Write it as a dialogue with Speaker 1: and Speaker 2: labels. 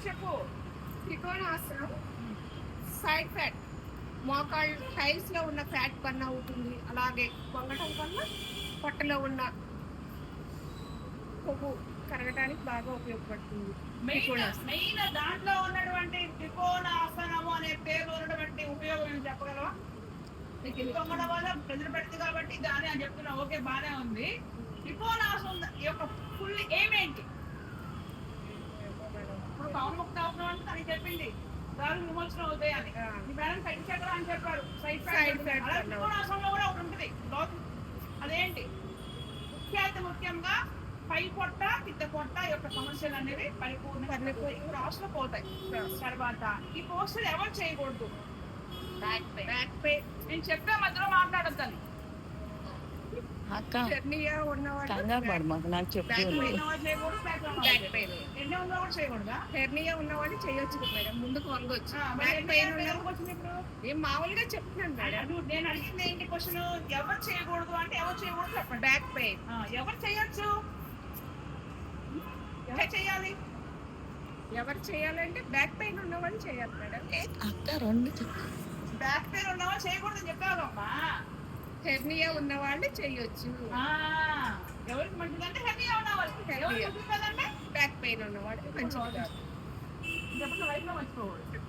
Speaker 1: చెప్పు.
Speaker 2: త్రికోణాసనం side fat మోకాళ్ళు tiles లో ఉన్న ఫ్యాట్ బర్న్ అవుతుంది. అలాగే వంగటం వల్ల పొట్టలో ఉన్న కొవ్వు కరగటానికి బాగా ఉపయోగపడుతుంది.
Speaker 1: మెయిన్ దాంట్లో ఉన్నటువంటి త్రికోణాసనము అనే పేరు ఉన్నటువంటి ఉపయోగం చెప్పగలవా? వంగడం వల్ల ప్రజలు పెడుతుంది కాబట్టి దాని అని చెప్తున్నా. ఓకే, బానే ఉంది. త్రికోణాసనం యొక్క ఫుల్ ఏమేంటి? ఇప్పుడు పవన్ ముక్త అవసరం అంటే తనకి చెప్పింది దాని విమోచన అవుతాయి అని. ఈ మేడం సైడ్ చక్రం అని చెప్పారు. సైడ్ త్రికోణాసనంలో కూడా ఒకటి ఉంటుంది. అదేంటి? ముఖ్యంగా పై పొట్ట కింద పొట్ట యొక్క సమస్యలు అనేవి పరిపూర్ణంగా క్రాస్ లో పోతాయి. తర్వాత ఈ పోస్టర్ ఎవరు చేయకూడదు? Back pain. నేను చెప్పే మధ్యలో మాట్లాడొద్దని.
Speaker 2: హెర్నియా ఉన్నవాళ్ళు చేయొచ్చు మేడం, ముందుకు వంగొచ్చు. బ్యాక్ పెయిన్ ఏం మామూలుగా చెప్తున్నాను మేడం.
Speaker 1: నేను అడిగింది ఏంటి క్వశ్చన్? ఎవరు చేయకూడదు అంటే ఎవరు చేయకూడదు చెప్పండి.
Speaker 2: బ్యాక్ పెయిన్
Speaker 1: ఎవరు చేయొచ్చు? ఎవరు చేయాలి?
Speaker 2: ఎవరు చేయాలంటే బ్యాక్ పెయిన్ ఉన్నవాళ్ళు చేయాలి మేడం.
Speaker 1: బ్యాక్ పెయిన్ ఉన్నవాళ్ళు చేయకూడదు చెప్పావమ్మా.
Speaker 2: హెర్నియా ఉన్న వాళ్ళు చేయొచ్చు.
Speaker 1: ఎవరికి మంచిదంటే హెర్నియా ఉన్న వాళ్ళకి. ఎవరికి మంచిదంటే
Speaker 2: బ్యాక్ పెయిన్ ఉన్న వాళ్ళకి మంచిది కాదు.
Speaker 1: లైఫ్ లో మర్చిపోకూడదు.